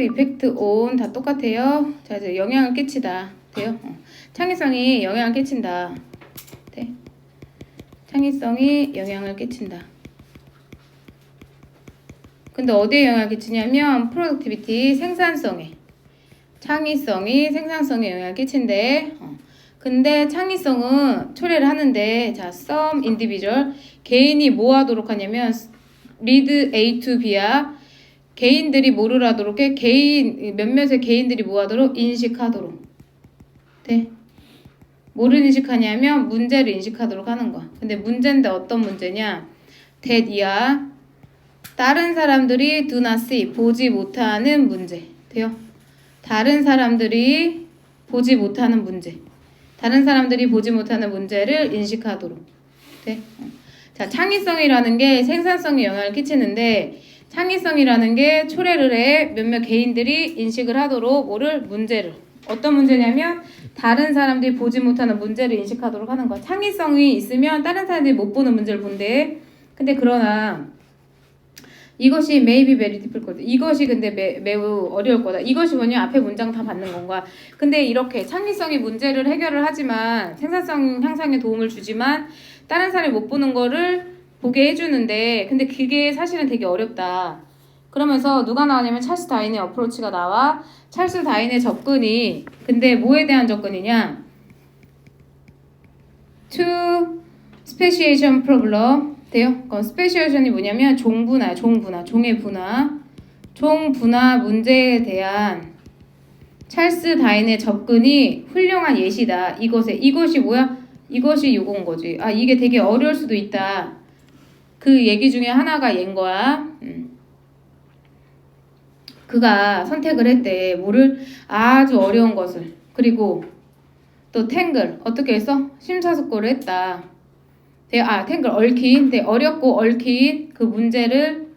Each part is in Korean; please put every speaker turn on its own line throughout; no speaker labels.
이펙트 온 다 똑같아요. 자, 이제 영향을 끼치다. 돼요? 창의성이 영향을 끼친다. 돼? 창의성이 영향을 끼친다. 근데 어디에 영향을 끼치냐면 productivity, 생산성에. 창의성이 생산성에 영향을 끼친대. 근데 창의성은 초래를 하는데, 자, some individual, 개인이 뭐 하도록 하냐면 lead A to B야. 개인들이 뭐를 하도록 해? 몇몇의 개인들이 뭐 하도록? 인식하도록. 돼? 뭐를 인식하냐면 문제를 인식하도록 하는 거야. 근데 문제인데 어떤 문제냐? that이야. 다른 사람들이 do not see, 보지 못하는 문제. 돼요? 다른 사람들이 보지 못하는 문제. 다른 사람들이 보지 못하는 문제를 인식하도록. 돼? 자, 창의성이라는 게 생산성에 영향을 끼치는데, 창의성이라는 게 초래를 해 몇몇 개인들이 인식을 하도록 뭐를? 문제를. 어떤 문제냐면 다른 사람들이 보지 못하는 문제를 인식하도록 하는 거야. 창의성이 있으면 다른 사람들이 못 보는 문제를 본대. 근데 그러나 이것이 may be very difficult. 이것이 근데 매우 어려울 거다. 이것이 뭐냐? 앞에 문장 다 받는 건가? 근데 이렇게 창의성이 문제를 해결을 하지만 생산성 향상에 도움을 주지만 다른 사람이 못 보는 거를 보게 해주는데 근데 그게 사실은 되게 어렵다. 그러면서 누가 나오냐면 찰스 다윈의 어프로치가 나와. 찰스 다윈의 접근이 근데 뭐에 대한 접근이냐? To speciation problem. 돼요? 그럼 speciation이 뭐냐면 종분화, 종의 분화. 종분화 문제에 대한 찰스 다윈의 접근이 훌륭한 예시다. 이것이 뭐야? 이것이 요건 거지. 아, 이게 되게 어려울 수도 있다. 그 얘기 중에 하나가 얘인 거야. 그가 선택을 했대. 뭐를? 아주 어려운 것을. 그리고 또 탱글. 어떻게 했어? 심사숙고를 했다. 탱글 얽힌. 어렵고 얽힌 그 문제를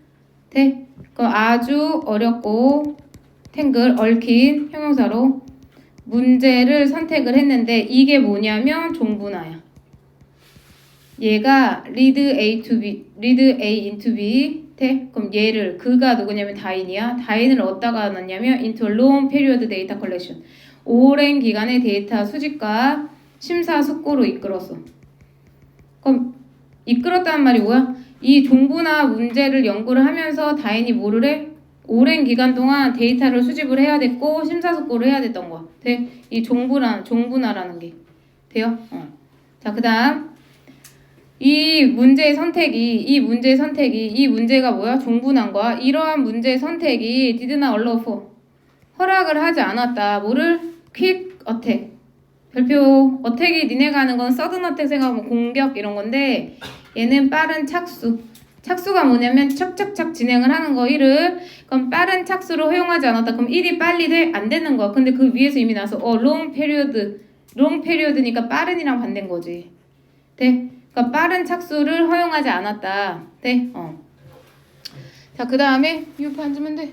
그 아주 어렵고 탱글 얽힌 형용사로 문제를 선택을 했는데 이게 뭐냐면 종분화야. 얘가 lead A into B. 그럼 얘를 그가 누구냐면 다인이야. 다인을 어디다가 놨냐면 into long period data collection. 오랜 기간의 데이터 수집과 심사숙고로 이끌었어. 그럼 이끌었다는 말이 뭐야? 이 종분화 문제를 연구를 하면서 다인이 뭐를 해? 오랜 기간 동안 데이터를 수집을 해야 됐고 심사숙고를 해야 됐던 거야. 돼? 이 종분화라는 게. 돼요? 자, 그 다음 이 문제의 선택이 이 문제가 뭐야? 종분한 거야. 이러한 문제의 선택이 did not allow for 허락을 하지 않았다. 뭐를? quick attack. 별표 어택이 니네가 하는 건 sudden attack 생각하면 공격 이런 건데 얘는 빠른 착수. 착수가 뭐냐면 착착착 진행을 하는 거 1을 그럼 빠른 착수로 허용하지 않았다. 그럼 1이 빨리 돼? 안 되는 거야. 근데 그 위에서 이미 나서 long period니까 빠른이랑 반대인 거지. 돼? 그러니까 빠른 착수를 허용하지 않았다. 돼? 자, 그 다음에 이 옆에 앉으면 돼.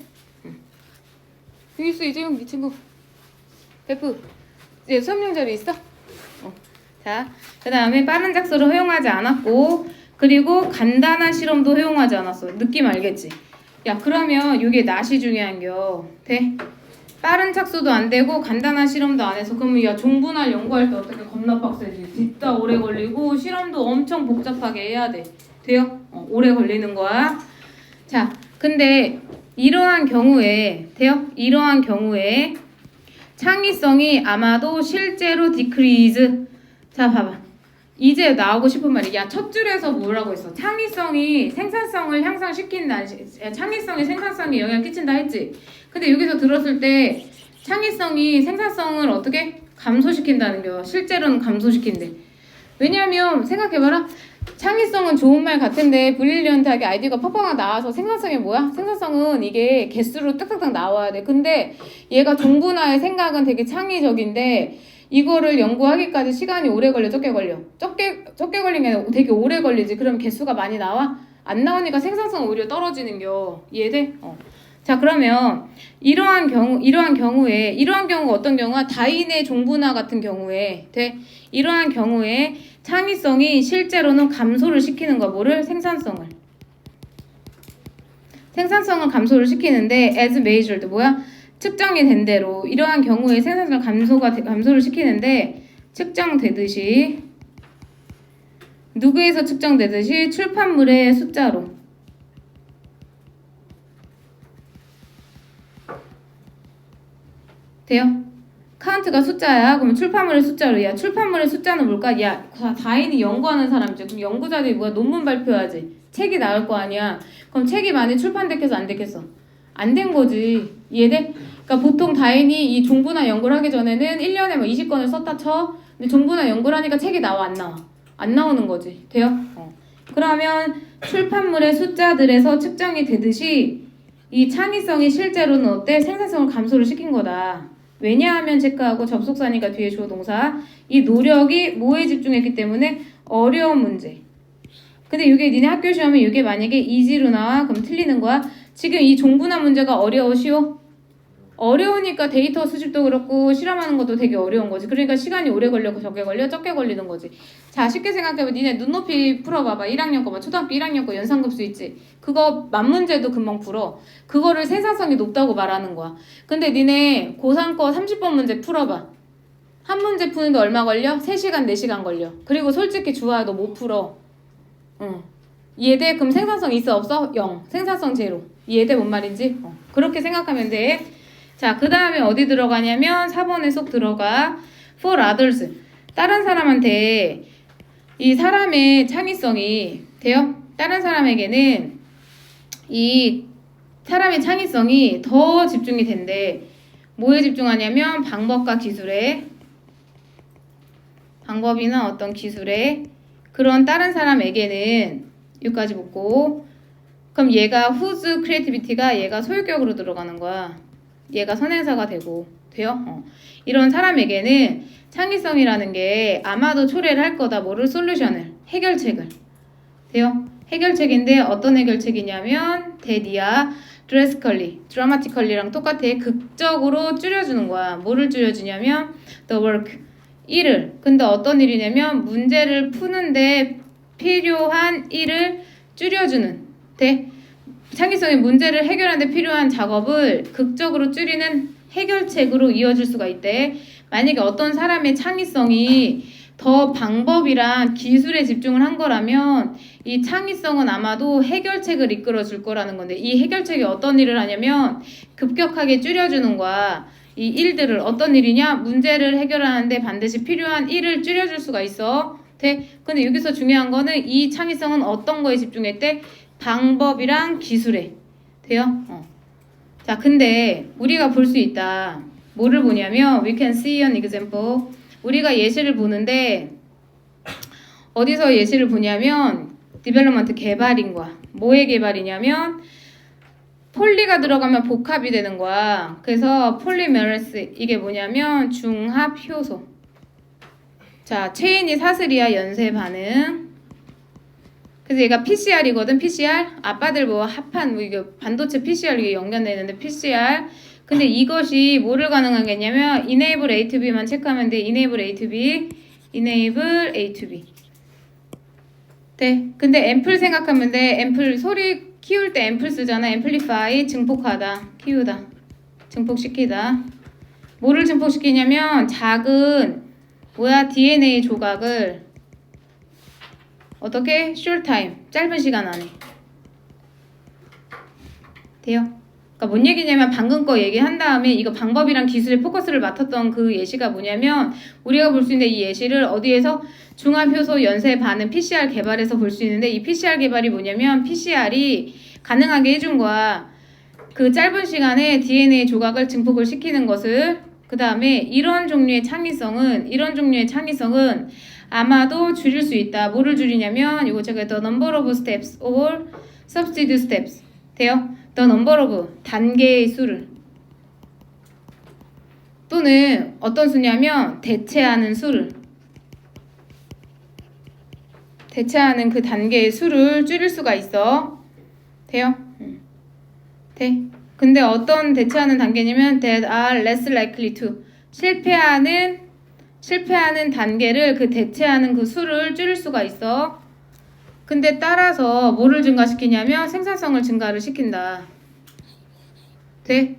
여기 있어 이재용 네 친구. 베프. 이제 수업용 자리 있어? 자, 그 다음에 빠른 착수를 허용하지 않았고 그리고 간단한 실험도 허용하지 않았어. 느낌 알겠지? 야, 그러면 이게 낫이 중요한겨. 돼? 빠른 착수도 안 되고 간단한 실험도 안 해서 그러면 야 종분할 연구할 때 어떻게 겁나 빡세지. 진짜 오래 걸리고 실험도 엄청 복잡하게 해야 돼. 돼요? 오래 걸리는 거야. 자, 근데 이러한 경우에 돼요? 이러한 경우에 창의성이 아마도 실제로 decrease. 자, 봐봐. 이제 나오고 싶은 말이 야, 첫 줄에서 뭐라고 했어? 창의성이 생산성을 향상시킨다. 창의성이 생산성에 영향을 끼친다 했지. 근데 여기서 들었을 때 창의성이 생산성을 어떻게? 감소시킨다는 거. 실제로는 감소시킨대. 왜냐하면 생각해봐라. 창의성은 좋은 말 같은데 브릴리언트하게 아이디어가 팍팍 나와서 생산성이 뭐야? 생산성은 이게 개수로 딱딱딱 나와야 돼. 근데 얘가 종분화의 생각은 되게 창의적인데 이거를 연구하기까지 시간이 오래 걸려, 적게 걸려? 적게 걸린 게 아니라 되게 오래 걸리지. 그럼 개수가 많이 나와? 안 나오니까 생산성은 오히려 떨어지는겨. 이해돼? 자, 그러면 이러한 경우가 어떤 경우가 다인의 종분화 같은 경우에 돼? 이러한 경우에 창의성이 실제로는 감소를 시키는 거. 뭐를? 생산성을 감소를 시키는데 as measured 뭐야? 측정이 된 대로 이러한 경우에 생산성 감소를 시키는데 측정되듯이 누구에서 측정되듯이 출판물의 숫자로 돼요? 카운트가 숫자야. 그럼 출판물의 숫자로. 야, 출판물의 숫자는 뭘까? 야, 다인이 연구하는 사람이죠. 그럼 연구자들이 뭐야? 논문 발표하지. 책이 나올 거 아니야. 그럼 책이 많이 출판됐겠어? 안 됐겠어? 안 된 거지. 이해돼? 그러니까 보통 다인이 이 종부나 연구를 하기 전에는 1년에 뭐 20권을 썼다 쳐. 근데 종부나 연구를 하니까 책이 나와? 안 나와? 안 나오는 거지. 돼요? 그러면 출판물의 숫자들에서 측정이 되듯이 이 창의성이 실제로는 어때? 생산성을 감소를 시킨 거다. 왜냐하면 체크하고 접속사니까 뒤에 주어 동사. 이 노력이 뭐에 집중했기 때문에 어려운 문제. 근데 이게 니네 학교 시험에 이게 만약에 easy로 나와? 그럼 틀리는 거야. 지금 이 종분한 문제가 어려워? 쉬워? 어려우니까 데이터 수집도 그렇고 실험하는 것도 되게 어려운 거지. 그러니까 시간이 오래 걸려, 적게 걸려, 적게 걸리는 거지. 자, 쉽게 생각해봐. 니네 눈높이 풀어봐봐. 1학년 거 봐. 초등학교 1학년 거 연산급수 있지. 그거 만문제도 금방 풀어. 그거를 생산성이 높다고 말하는 거야. 근데 니네 고3 거 30번 문제 풀어봐. 한 문제 푸는데 얼마 걸려? 3시간, 4시간 걸려. 그리고 솔직히 주아야 너 못 풀어. 이해돼? 그럼 생산성 있어 없어? 0. 생산성 제로. 이해돼? 뭔 말인지? 그렇게 생각하면 돼. 자, 그 다음에 어디 들어가냐면 4번에 쏙 들어가. For others. 다른 사람한테 이 사람의 창의성이 돼요? 다른 사람에게는 이 사람의 창의성이 더 집중이 된대. 뭐에 집중하냐면 방법과 기술에, 방법이나 어떤 기술에, 그런 다른 사람에게는 여기까지 붙고, 그럼 얘가 whose creativity가 얘가 소유격으로 들어가는 거야. 얘가 선행사가 되고 돼요? 이런 사람에게는 창의성이라는 게 아마도 초래를 할 거다. 뭐를? 솔루션을, 해결책을. 돼요? 해결책인데 어떤 해결책이냐면 데디아 드라마티컬리랑 똑같아. 극적으로 줄여주는 거야. 뭐를 줄여주냐면 the work, 일을. 근데 어떤 일이냐면 문제를 푸는데 필요한 일을 줄여주는. 돼? 창의성의 문제를 해결하는 데 필요한 작업을 극적으로 줄이는 해결책으로 이어질 수가 있대. 만약에 어떤 사람의 창의성이 더 방법이랑 기술에 집중을 한 거라면 이 창의성은 아마도 해결책을 이끌어 줄 거라는 건데, 이 해결책이 어떤 일을 하냐면 급격하게 줄여주는 거야. 이 일들을. 어떤 일이냐? 문제를 해결하는데 반드시 필요한 일을 줄여줄 수가 있어. 돼? 근데 여기서 중요한 거는 이 창의성은 어떤 거에 집중했대? 방법이랑 기술에. 돼요? 자, 근데 우리가 볼 수 있다. 뭐를 보냐면 we can see an example. 우리가 예시를 보는데 어디서 예시를 보냐면 development, 개발인 거야. 뭐의 개발이냐면 폴리가 들어가면 복합이 되는 거야. 그래서 폴리메러스, 이게 뭐냐면 중합 효소. 자, 체인이 사슬이야. 연쇄 반응. 그래서 얘가 PCR이거든. PCR. 아빠들 뭐 합한 뭐 이거 반도체 PCR 이게 연결되어 있는데 PCR. 근데 이것이 뭐를 가능하겠냐면 enable A to B만 체크하면 돼. enable A to B. enable A to B. 네. 근데 앰플 생각하면 돼. 앰플 소리 키울 때 앰플 쓰잖아. amplify, 증폭하다. 키우다. 증폭시키다. 뭐를 증폭시키냐면 작은 뭐야? DNA 조각을 어떻게? short time, 짧은 시간 안에. 돼요? 그러니까 뭔 얘기냐면 방금 거 얘기한 다음에 이거 방법이랑 기술에 포커스를 맡았던 그 예시가 뭐냐면 우리가 볼 수 있는 이 예시를 어디에서 중합효소 연쇄 반응 PCR 개발에서 볼 수 있는데, 이 PCR 개발이 뭐냐면 PCR이 가능하게 해준 거야. 그 짧은 시간에 DNA 조각을 증폭을 시키는 것을. 그 다음에 이런 종류의 창의성은 아마도 줄일 수 있다. 뭐를 줄이냐면 이거 제가 the number of steps or substitute steps. 돼요? the number of 단계의 수를, 또는 어떤 수냐면 대체하는 수를, 대체하는 그 단계의 수를 줄일 수가 있어. 돼요? 돼. 근데 어떤 대체하는 단계냐면 that are less likely to, 실패하는 단계를, 그 대체하는 그 수를 줄일 수가 있어. 근데 따라서 뭐를 증가시키냐면 생산성을 증가를 시킨다. 돼?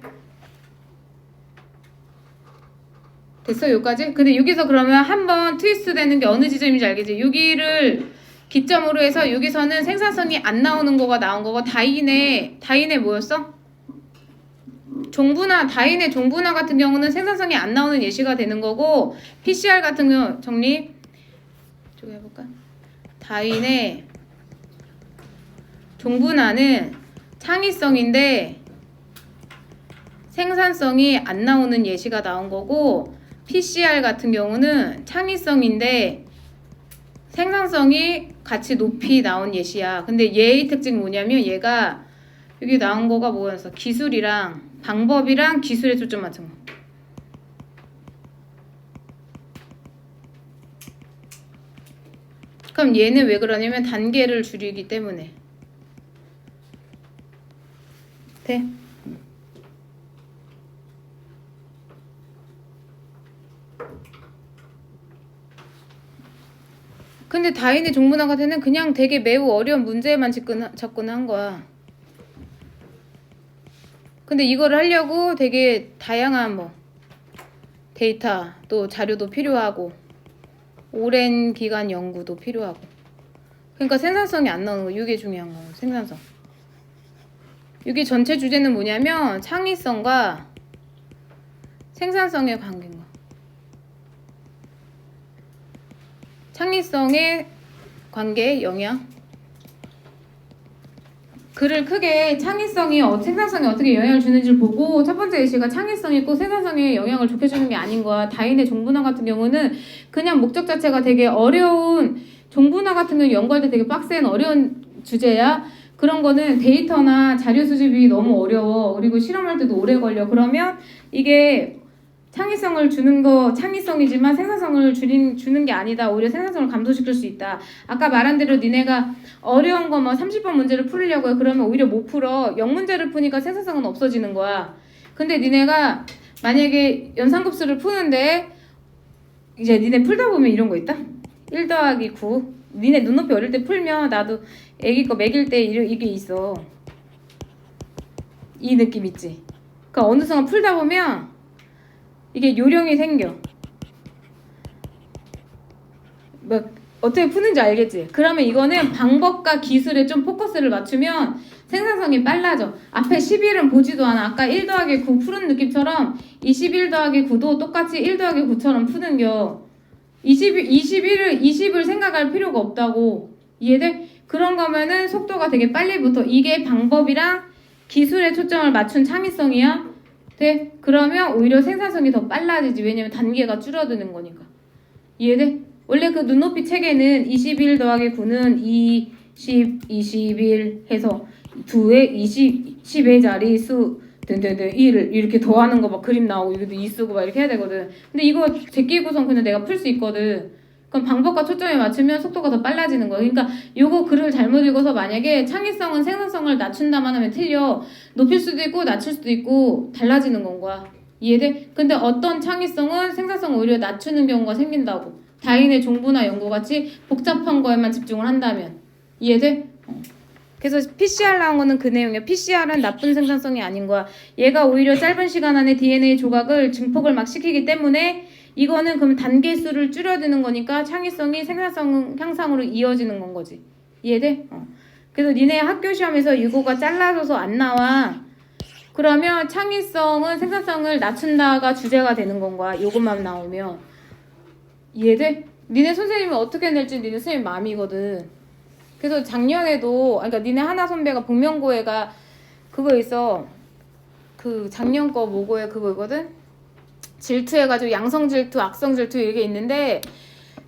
됐어 여기까지? 근데 여기서 그러면 한번 트위스트 되는 게 어느 지점인지 알겠지? 여기를 기점으로 해서 여기서는 생산성이 안 나오는 거가 나온 거고 다인의 뭐였어? 종분화, 다인의 종분화 같은 경우는 생산성이 안 나오는 예시가 되는 거고 PCR 같은 경우 정리 좀 해볼까? 다인의 종분화는 창의성인데 생산성이 안 나오는 예시가 나온 거고 PCR 같은 경우는 창의성인데 생산성이 같이 높이 나온 예시야. 근데 얘의 특징이 뭐냐면 얘가 여기 나온 거가 뭐였어? 기술이랑 방법이랑 기술에 초점 맞춘 거. 그럼 얘는 왜 그러냐면 단계를 줄이기 때문에. 돼? 근데 다인의 종분화 같은 는 그냥 되게 매우 어려운 문제만 접근한 거야. 근데 이거를 하려고 되게 다양한 뭐 데이터 또 자료도 필요하고 오랜 기간 연구도 필요하고 그러니까 생산성이 안 나오는 거. 이게 중요한 거. 생산성. 이게 전체 주제는 뭐냐면 창의성과 생산성의 관계인 거. 창의성의 관계, 영향. 글을 크게 창의성이 생산성에 어떻게 영향을 주는지를 보고 첫 번째 예시가 창의성이 꼭 생산성에 영향을 좋게 주는 게 아닌 거야. 다인의 종분화 같은 경우는 그냥 목적 자체가 되게 어려운 종분화 같은 경우 연구할 때 되게 빡센 어려운 주제야. 그런 거는 데이터나 자료 수집이 너무 어려워. 그리고 실험할 때도 오래 걸려. 그러면 이게 창의성을 주는 거 창의성이지만 생산성을 주는 게 아니다. 오히려 생산성을 감소시킬 수 있다. 아까 말한 대로 니네가 어려운 거 뭐 30번 문제를 풀으려고요. 그러면 오히려 못 풀어. 0문제를 푸니까 생산성은 없어지는 거야. 근데 니네가 만약에 연산급수를 푸는데 이제 니네 풀다 보면 이런 거 있다. 1 더하기 9. 니네 눈높이 어릴 때 풀면 나도 애기 거 먹일 때 이게 있어. 이 느낌 있지. 그러니까 어느 순간 풀다 보면 이게 요령이 생겨. 뭐 어떻게 푸는지 알겠지? 그러면 이거는 방법과 기술에 좀 포커스를 맞추면 생산성이 빨라져. 앞에 11은 보지도 않아. 아까 1 더하기 9 푸는 느낌처럼 21 더하기 9도 똑같이 1 더하기 9처럼 푸는겨. 20을 생각할 필요가 없다고. 이해돼? 그런 거면은 속도가 되게 빨리 붙어. 이게 방법이랑 기술에 초점을 맞춘 창의성이야. 돼? 그러면 오히려 생산성이 더 빨라지지. 왜냐면 단계가 줄어드는 거니까. 이해돼? 원래 그 눈높이 책에는 21 더하기 9는 20, 21 해서 2에 10의 자리 수 등등등 1을 이렇게 더하는 거 막 그림 나오고 이것도 2 쓰고 막 이렇게 해야 되거든. 근데 이거 제끼 구성 그냥 내가 풀 수 있거든. 그럼 방법과 초점에 맞추면 속도가 더 빨라지는 거야. 그러니까 요거 글을 잘못 읽어서 만약에 창의성은 생산성을 낮춘다만 하면 틀려. 높일 수도 있고 낮출 수도 있고 달라지는 건 거야. 이해돼? 근데 어떤 창의성은 생산성을 오히려 낮추는 경우가 생긴다고. 다인의 종분화 연구같이 복잡한 거에만 집중을 한다면. 이해돼? 그래서 PCR 나온 거는 그 내용이야. PCR은 나쁜 생산성이 아닌 거야. 얘가 오히려 짧은 시간 안에 DNA 조각을 증폭을 막 시키기 때문에 이거는 그럼 단계 수를 줄여드는 거니까 창의성이 생산성 향상으로 이어지는 건 거지. 이해돼? 그래서 니네 학교 시험에서 이거가 잘라져서 안 나와. 그러면 창의성은 생산성을 낮춘다가 주제가 되는 건 거야. 요것만 나오면. 이해돼? 니네 선생님이 어떻게 낼지 니네 선생님 마음이거든. 그래서 작년에도 그러니까 니네 하나 선배가 복면고애가 그거 있어. 그 작년 거 모고에 그거거든. 질투해가지고 양성 질투, 악성 질투 이게 있는데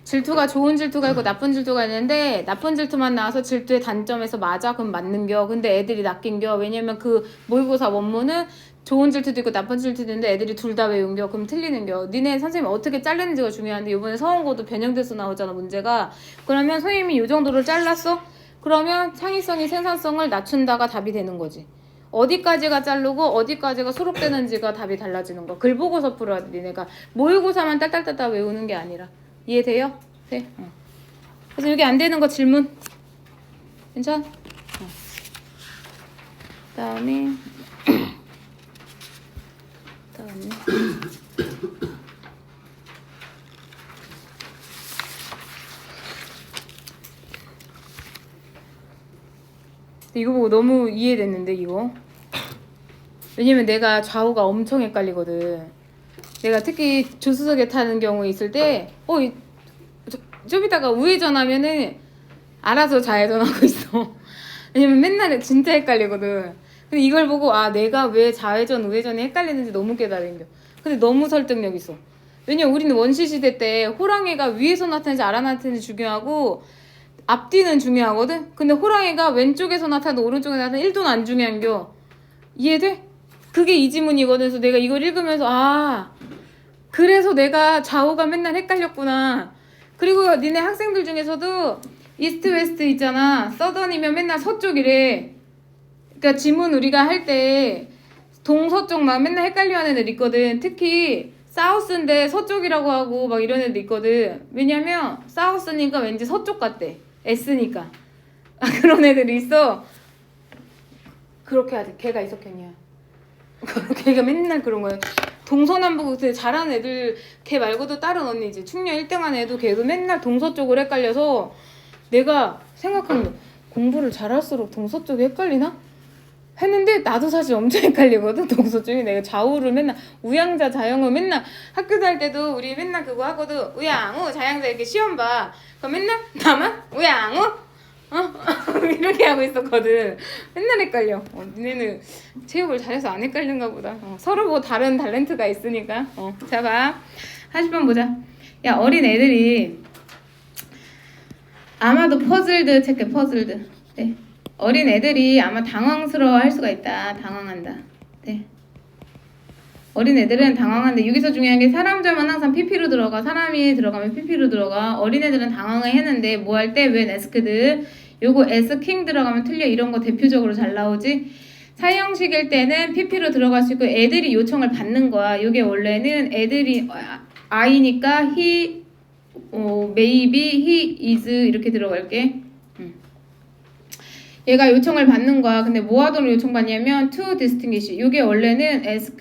질투가 좋은 질투가 있고 나쁜 질투가 있는데 나쁜 질투만 나와서 질투의 단점에서 맞아? 그럼 맞는겨. 근데 애들이 낚인겨. 왜냐면 그 모의고사 원문은 좋은 질투도 있고 나쁜 질투도 있는데 애들이 둘 다 외운겨. 그럼 틀리는겨. 니네 선생님이 어떻게 자르는지가 중요한데 이번에 서원고도 변형돼서 나오잖아 문제가. 그러면 선생님이 이 정도를 잘랐어? 그러면 창의성이 생산성을 낮춘다가 답이 되는 거지. 어디까지가 자르고 어디까지가 수록되는지가 답이 달라지는 거. 글 보고서 풀어야 돼. 니네가 모의고사만 딸딸딸딸 외우는 게 아니라. 이해돼요? 돼? 그래서 여기 안 되는 거 질문. 괜찮? 다음에 근데 이거 보고 너무 이해됐는데 이거. 왜냐면 내가 좌우가 엄청 헷갈리거든. 내가 특히 조수석에 타는 경우 있을 때 좀 이따가 우회전하면은 알아서 좌회전하고 있어. 왜냐면 맨날 진짜 헷갈리거든. 근데 이걸 보고 내가 왜 좌회전 우회전이 헷갈리는지 너무 깨달은겨. 근데 너무 설득력 있어. 왜냐면 우리는 원시 시대 때 호랑이가 위에서 나타나는지 아래 나타나는지 중요하고 앞뒤는 중요하거든. 근데 호랑이가 왼쪽에서 나타나도 오른쪽에서 나타나도 1도는 안 중요한겨. 이해돼? 그게 이 지문이거든. 그래서 내가 이걸 읽으면서 그래서 내가 좌우가 맨날 헷갈렸구나. 그리고 니네 학생들 중에서도 이스트 웨스트 있잖아. 서던이면 맨날 서쪽이래. 그러니까 지문 우리가 할 때 동서쪽 막 맨날 헷갈려하는 애들 있거든. 특히 사우스인데 서쪽이라고 하고 막 이런 애들 있거든. 왜냐면 사우스니까 왠지 서쪽 같대. S니까. 그런 애들이 있어. 그렇게 하지. 걔가 있었겠냐. 걔가 맨날 그런 거야. 동서남북 잘하는 애들 걔 말고도 다른 언니 이제 충녀 1등한 애도 걔도 맨날 동서쪽으로 헷갈려서 내가 생각한 게 공부를 잘할수록 동서쪽이 헷갈리나? 했는데 나도 사실 엄청 헷갈리거든. 동서쪽이. 내가 좌우를 맨날 우양자 자양우 맨날 학교 다닐 때도 우리 맨날 그거 하거든. 우양우 자양자 이렇게 시험 봐. 그럼 맨날 나만 우양우 이렇게 하고 있었거든. 맨날 헷갈려. 니네는 체육을 잘해서 안 헷갈린가 보다. 서로 뭐 다른 탤런트가 있으니까. 자 봐. 40번 보자. 야, 어린 애들이 아마도 퍼즐드 체크. 퍼즐드. 네. 어린 애들이 아마 당황스러워 할 수가 있다. 당황한다. 네. 어린 애들은 당황한데 여기서 중요한 게 사람자만 항상 PP로 들어가. 사람이 들어가면 PP로 들어가. 어린 애들은 당황을 했는데 뭐 할 때 왜 에스크드 요거 에스킹 들어가면 틀려. 이런 거 대표적으로 잘 나오지. 사형식일 때는 PP로 들어갈 수 있고 애들이 요청을 받는 거야. 요게 원래는 애들이 I니까 he, maybe, he is 이렇게 들어갈게. 얘가 요청을 받는 거야. 근데 뭐 하도록 요청받냐면 to distinguish. 요게 원래는 ask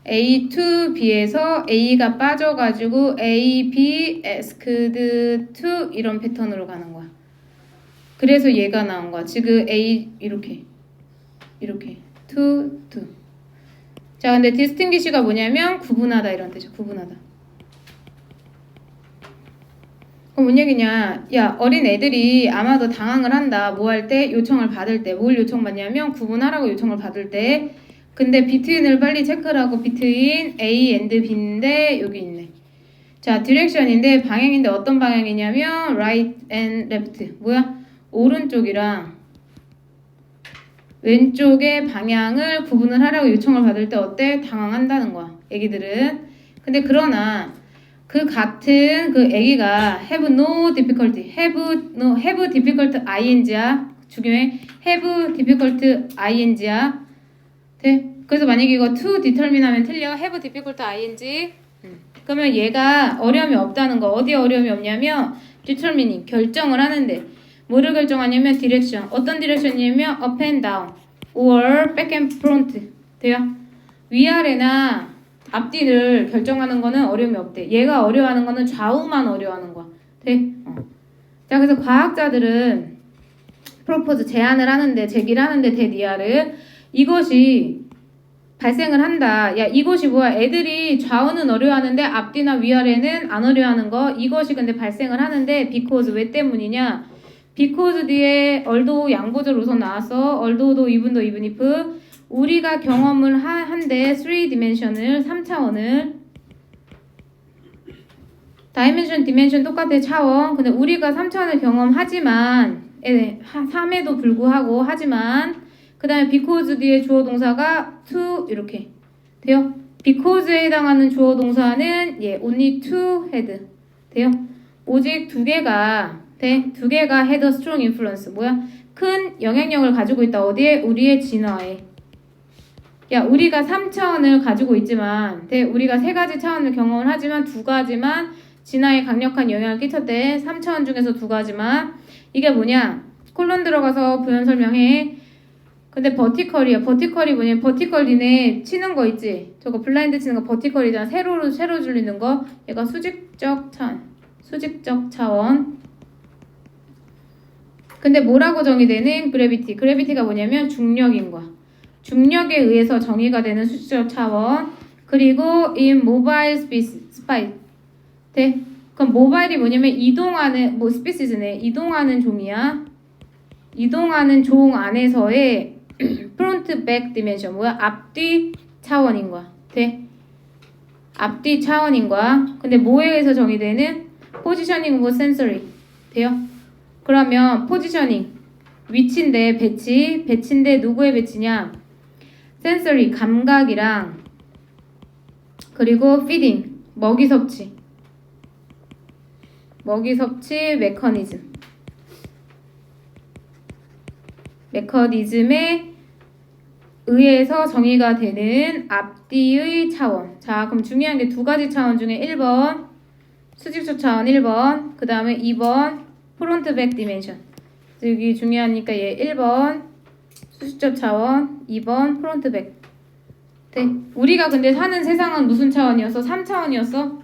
A to B에서 A가 빠져가지고 A, B, asked to 이런 패턴으로 가는 거야. 그래서 얘가 나온 거야. 지금 A 이렇게 to. 자, 근데 distinguish가 뭐냐면 구분하다 이런 뜻이야. 구분하다. 그럼 뭔 얘기냐? 야, 어린 애들이 아마도 당황을 한다. 뭐 할 때? 요청을 받을 때. 뭘 요청받냐면 구분하라고 요청을 받을 때. 근데 between을 빨리 체크를 하고 between A and B인데 여기 있네. 자, 디렉션인데 방향인데 어떤 방향이냐면 right and left. 뭐야? 오른쪽이랑 왼쪽의 방향을 구분을 하라고 요청을 받을 때 어때? 당황한다는 거야. 애기들은. 근데 그러나 그 같은 그 애기가 have no difficulty, have difficult ing야. 중요해. have difficult ing야. 돼? 그래서 만약에 이거 to determine 하면 틀려. have difficult ing. 그러면 얘가 어려움이 없다는 거. 어디에 어려움이 없냐면 determining, 결정을 하는데 뭐를 결정하냐면 direction. 어떤 direction이냐면 up and down or back and front. 돼요? 위아래나 앞뒤를 결정하는 거는 어려움이 없대. 얘가 어려워하는 거는 좌우만 어려워하는 거야. 돼? 자, 그래서 과학자들은 프로포즈 제안을 하는데 제기를 하는데 대리아를 이것이 발생을 한다. 야, 이것이 뭐야? 애들이 좌우는 어려워하는데 앞뒤나 위아래는 안 어려워하는 거. 이것이 근데 발생을 하는데 because 왜 때문이냐? because 뒤에 although 양보절 우선 나왔어. although even though even if 우리가 경험을 한데 3dimension을 3차원을 dimension, dimension 똑같아. 차원. 근데 우리가 3차원을 경험하지만 3에도 불구하고 하지만 그 다음에 because 뒤에 주어 동사가 to 이렇게 돼요. because에 해당하는 주어 동사는 only to had 돼요. 오직 두 개가 had a strong influence. 뭐야? 큰 영향력을 가지고 있다. 어디에? 우리의 진화에. 야, 우리가 3차원을 가지고 있지만 우리가 3가지 차원을 경험을 하지만 2가지만 진화에 강력한 영향을 끼쳤대. 3차원 중에서 2가지만. 이게 뭐냐? 콜론 들어가서 부연 설명해. 근데 버티컬이야. 버티컬이 뭐냐면 버티컬 니네 치는 거 있지? 저거 블라인드 치는 거 버티컬이잖아. 세로로 줄이는 거. 얘가 수직적 차원. 근데 뭐라고 정의되는 그래비티? 그래비티가 뭐냐면 중력인 거야. 중력에 의해서 정의가 되는 수직적 차원. 그리고 in mobile space. 네? 그럼 모바일이 뭐냐면 이동하는 스피시즈네. 이동하는 종이야. 이동하는 종 안에서의 프론트 백 디멘션 뭐야? 앞뒤 차원인 거야. 돼? 앞뒤 차원인 거야. 근데 뭐에 의해서 정의되는 포지셔닝 오브 센서리. 돼요? 그러면 포지셔닝 위치인데 배치인데 누구의 배치냐? 센서리 감각이랑 그리고 피딩 먹이 섭취 메커니즘에 의해서 정의가 되는 앞뒤의 차원. 자, 그럼 중요한 게 두 가지 차원 중에 1번 수직적 차원 1번, 그 다음에 2번 프론트 백 디멘션. 여기 중요하니까 얘 1번 수직적 차원, 2번 프론트 백. 네. 우리가 근데 사는 세상은 무슨 차원이었어? 3차원이었어?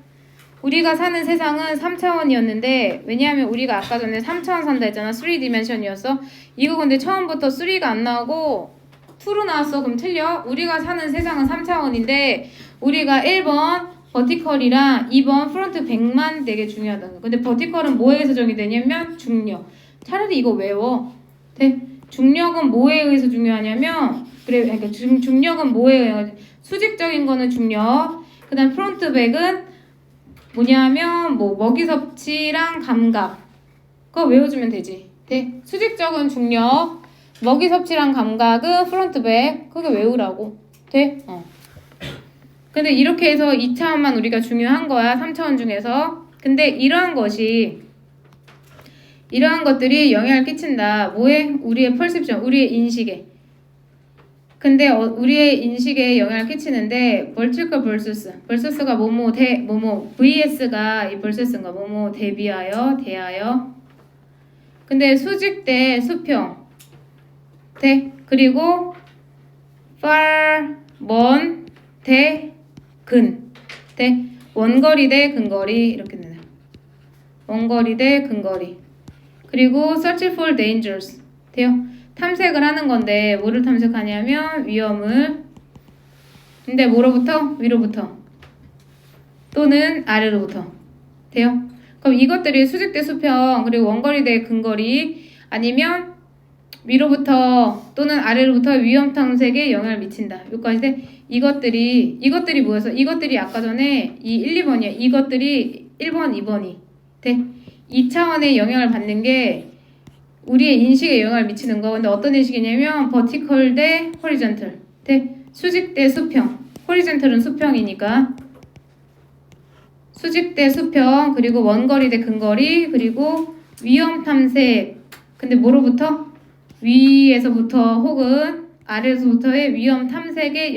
우리가 사는 세상은 3차원이었는데 왜냐하면 우리가 아까 전에 3차원 산다 했잖아. 3디멘션이었어. 이거 근데 처음부터 3가 안 나오고 2로 나왔어. 그럼 틀려? 우리가 사는 세상은 3차원인데 우리가 1번 버티컬이랑 2번 프론트 100만 되게 중요하다는 거. 근데 버티컬은 뭐에서 정의되냐면 중력. 차라리 이거 외워. 네? 중력은 뭐에 의해서 중요하냐면 그러니까 중력은 뭐에 의해서 수직적인 거는 중력. 그 다음 프론트 100은 뭐냐면 먹이 섭취랑 감각. 그거 외워주면 되지. 네? 수직적은 중력. 먹이 섭취랑 감각은 프론트 100. 그거 외우라고. 돼? 근데 이렇게 해서 2차원만 우리가 중요한 거야. 3차원 중에서. 근데 이러한 것들이 영향을 끼친다. 뭐에? 우리의 퍼셉션, 우리의 인식에. 근데 우리의 인식에 영향을 끼치는데 벌칙과 벌스가 뭐뭐 vs가 이 벌스인가 뭐뭐 대하여. 근데 수직 대 수평 대 그리고 far 먼 대 근 대 원거리 대 근거리 이렇게 되네. 원거리 대 근거리. 그리고 search for dangers 돼요. 탐색을 하는 건데 뭐를 탐색하냐면 위험을. 근데 뭐로부터? 위로부터 또는 아래로부터. 돼요? 그럼 이것들이 수직 대 수평 그리고 원거리 대 근거리 아니면 위로부터 또는 아래로부터 위험 탐색에 영향을 미친다. 여기까지 돼. 이것들이 뭐였어? 이것들이 아까 전에 이 1, 2번이야. 이것들이 1번, 2번이 돼. 2차원의 영향을 받는 게 우리의 인식에 영향을 미치는 거. 근데 어떤 인식이냐면 버티컬 대 호리전털 대 수직 대 수평. 호리전털은 수평이니까 수직 대 수평 그리고 원거리 대 근거리 그리고 위험 탐색. 근데 뭐로부터? 위에서부터 혹은 아래에서부터의 위험 탐색에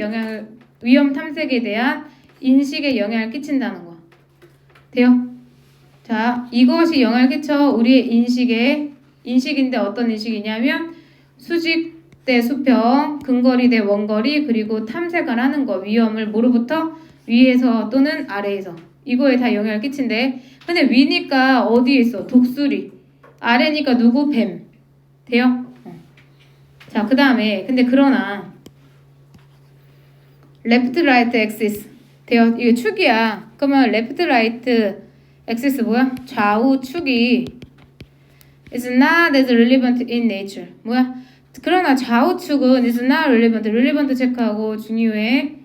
대한 인식에 영향을 끼친다는 거. 돼요? 자, 이것이 영향을 끼쳐 우리의 인식인데 어떤 인식이냐면 수직 대 수평, 근거리 대 원거리 그리고 탐색을 하는 거. 위험을 뭐로부터? 위에서 또는 아래에서. 이거에 다 영향을 끼친대. 근데 위니까 어디에 있어? 독수리. 아래니까 누구? 뱀. 돼요? 자, 그 다음에 근데 그러나 left, right, axis 돼요? 이게 축이야. 그러면 left, right, axis 뭐야? 좌우 축이 is not as relevant in nature. 뭐야? 그러나 좌우축은 is not relevant. relevant 체크하고 중요해.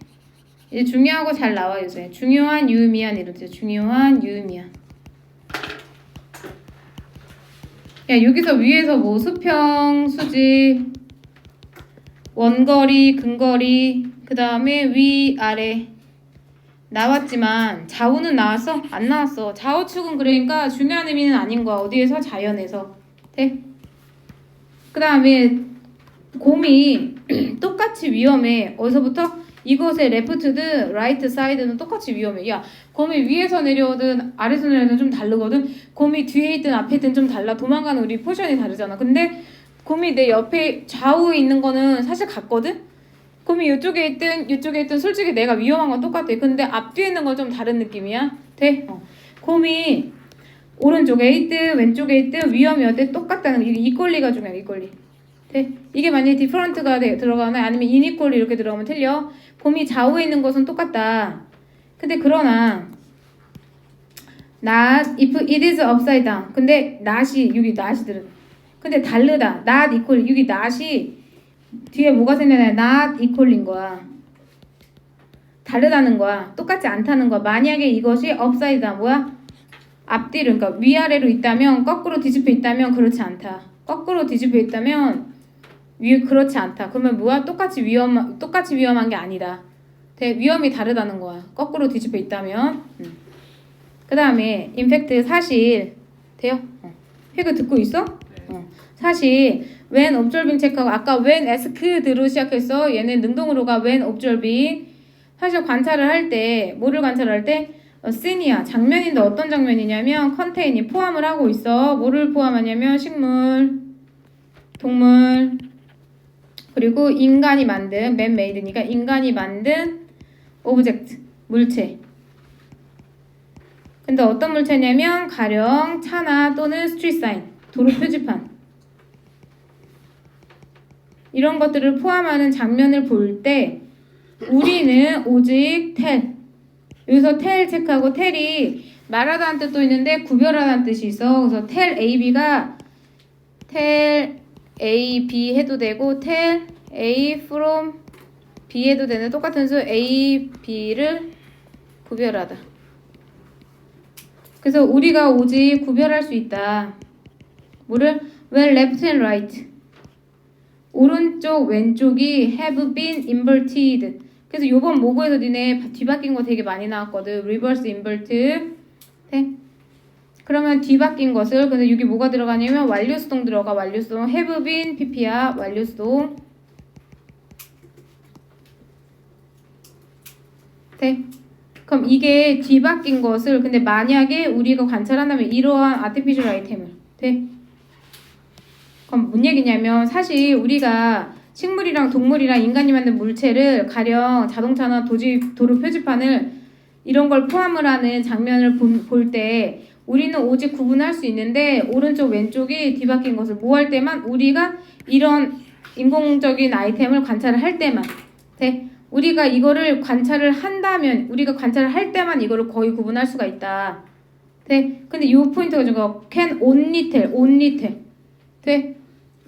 이제 중요하고 잘 나와 요새. 중요한 유의미한 이런 뜻. 중요한 유의미한. 야, 여기서 위에서 뭐 수평, 수직, 원거리, 근거리, 그 다음에 위, 아래 나왔지만 좌우는 나왔어? 안 나왔어. 좌우축은 그러니까 중요한 의미는 아닌 거야. 어디에서? 자연에서. 돼? 그 다음에 곰이 똑같이 위험해. 어디서부터? 이것의 레프트드, 라이트 사이드는 똑같이 위험해. 야, 곰이 위에서 내려오든 아래에서 내려오든 좀 다르거든. 곰이 뒤에 있든 앞에 있든 좀 달라. 도망가는 우리 포션이 다르잖아. 근데 곰이 내 옆에 좌우에 있는 거는 사실 같거든? 곰이 이쪽에 있든 솔직히 내가 위험한 건 똑같아. 근데 앞뒤에 있는 건 좀 다른 느낌이야. 돼? 곰이 오른쪽에 있든 왼쪽에 있든 위험이 어때? 똑같다는 거. 이게 이퀄리가 중요해. 이퀄리. 돼? 이게 만약에 디퍼런트가 들어가나 아니면 이니퀄리 이렇게 들어가면 틀려. 봄이 좌우에 있는 것은 똑같다. 근데 그러나 not if it is upside down. 근데 not이 여기 not이 들어. 근데 다르다. not equal. 여기 not이 뒤에 뭐가 생겨나요? not equal인 거야. 다르다는 거야. 똑같지 않다는 거야. 만약에 이것이 upside down 뭐야? 앞뒤로 그러니까 위아래로 있다면 거꾸로 뒤집혀 있다면 그렇지 않다. 거꾸로 뒤집혀 있다면 그렇지 않다. 그러면 뭐야? 똑같이 위험한 게 아니다. 위험이 다르다는 거야. 거꾸로 뒤집혀 있다면. 그 다음에 인팩트 사실 돼요? 회그 듣고 있어? 사실 when observing 체크하고 아까 when asked로 시작했어. 얘는 능동으로가 when observing. 사실 관찰을 할 때 뭐를 관찰할 때 씬이야. 장면인데 어떤 장면이냐면 컨테인이 포함을 하고 있어. 뭐를 포함하냐면 식물, 동물, 그리고 인간이 만든 man-made니까 인간이 만든 오브젝트, 물체. 근데 어떤 물체냐면 가령 차나 또는 스트리트 사인, 도로 표지판 이런 것들을 포함하는 장면을 볼 때 우리는 오직 텔 여기서 텔 체크하고 텔이 말하다는 뜻도 있는데 구별하다는 뜻이 있어. 그래서 텔 AB가 텔 A, B 해도 되고 텔 A from B 해도 되는 똑같은 수 A, B를 구별하다. 그래서 우리가 오직 구별할 수 있다. 뭐를? when left and right. 오른쪽 왼쪽이 have been inverted. 그래서 요번 모고에서 니네 뒤바뀐 거 되게 많이 나왔거든. reverse invert. 네? 그러면 뒤바뀐 것을 근데 여기 뭐가 들어가냐면 완료수동 들어가. 완료수동 have been pp야. 완료수동. 네? 그럼 이게 뒤바뀐 것을 근데 만약에 우리가 관찰한다면 이러한 아티피셜 아이템을 돼? 그럼 뭔 얘기냐면 사실 우리가 식물이랑 동물이랑 인간이 만든 물체를 가령 자동차나 도로 표지판을 이런 걸 포함을 하는 장면을 볼 때 우리는 오직 구분할 수 있는데 오른쪽 왼쪽이 뒤바뀐 것을 뭐 할 때만 우리가 이런 인공적인 아이템을 관찰을 할 때만 돼. 우리가 이거를 관찰을 한다면 우리가 관찰을 할 때만 이거를 거의 구분할 수가 있다. 돼. 근데 이 포인트가 중요한 can only tell. 돼.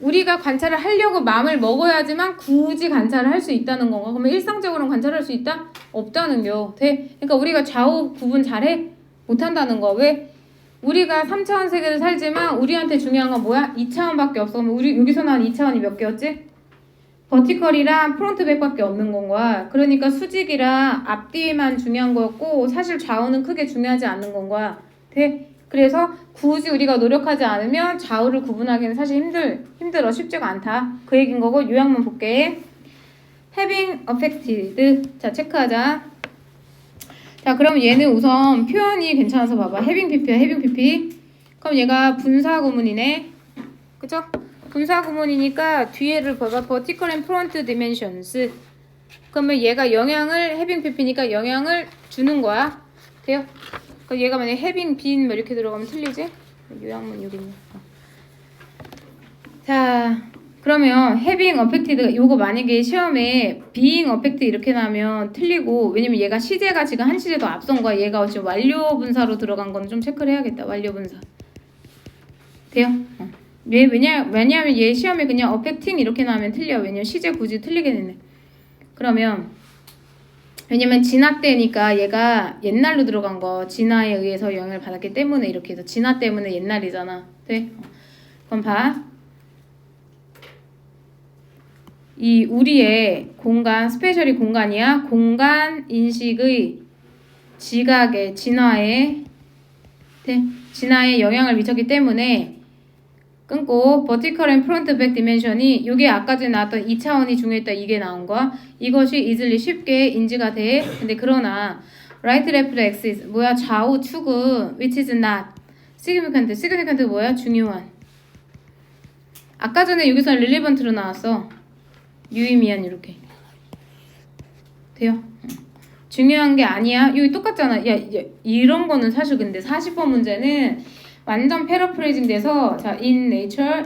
우리가 관찰을 하려고 마음을 먹어야지만 굳이 관찰을 할 수 있다는 건가? 그러면 일상적으로는 관찰할 수 있다? 없다는 겨. 돼. 그러니까 우리가 좌우 구분 잘해? 못한다는 거. 왜? 우리가 3차원 세계를 살지만 우리한테 중요한 건 뭐야? 2차원밖에 없어. 그럼 우리 여기서 나온 2차원이 몇 개였지? 버티컬이랑 프론트백밖에 없는 건 거야. 그러니까 수직이랑 앞뒤만 중요한 거였고 사실 좌우는 크게 중요하지 않는 건 거야. 돼? 그래서 굳이 우리가 노력하지 않으면 좌우를 구분하기는 사실 힘들어. 쉽지가 않다. 그 얘기인 거고 요약만 볼게. having affected. 자, 체크하자. 자, 그럼 얘는 우선 표현이 괜찮아서 봐봐. having pp야. having pp. 그럼 얘가 분사 구문이네. 그죠? 분사 구문이니까 뒤에를 봐봐. vertical and front dimensions. 그러면 얘가 영향을 having pp니까 영향을 주는 거야. 돼요? 그럼 얘가 만약에 having been 뭐 이렇게 들어가면 틀리지? 요약문 여기 있네. 자, 그러면 having affected 요거 만약에 시험에 being affected 이렇게 나면 틀리고 왜냐면 얘가 시제가 지금 한 시제 더 앞선 거야. 얘가 지금 완료 분사로 들어간 건 좀 체크를 해야겠다. 완료 분사. 돼요? 왜냐하면 얘 시험에 그냥 affecting 이렇게 나오면 틀려. 왜냐면 시제 굳이 틀리겠네. 그러면 왜냐면 진화 때니까 얘가 옛날로 들어간 거 진화에 의해서 영향을 받았기 때문에 이렇게 해서 진화 때문에 옛날이잖아. 돼? 그럼 봐. 이 우리의 공간, 스페셜이 공간이야. 공간 인식의 지각의 진화에 영향을 미쳤기 때문에 끊고 vertical and front back dimension이 요게 아까 전에 나왔던 2차원이 중요했다 이게 나온 거야. 이것이 easily 쉽게 인지가 돼. 근데 그러나 right left axis 뭐야 좌우 축은 which is not significant 뭐야 중요한. 아까 전에 여기서 relevant로 나왔어. 유의미한 이렇게 돼요. 중요한 게 아니야. 여기 똑같잖아. 야 이런 거는 사실 근데 40번 문제는 완전 패러프레이징 돼서 자 in nature,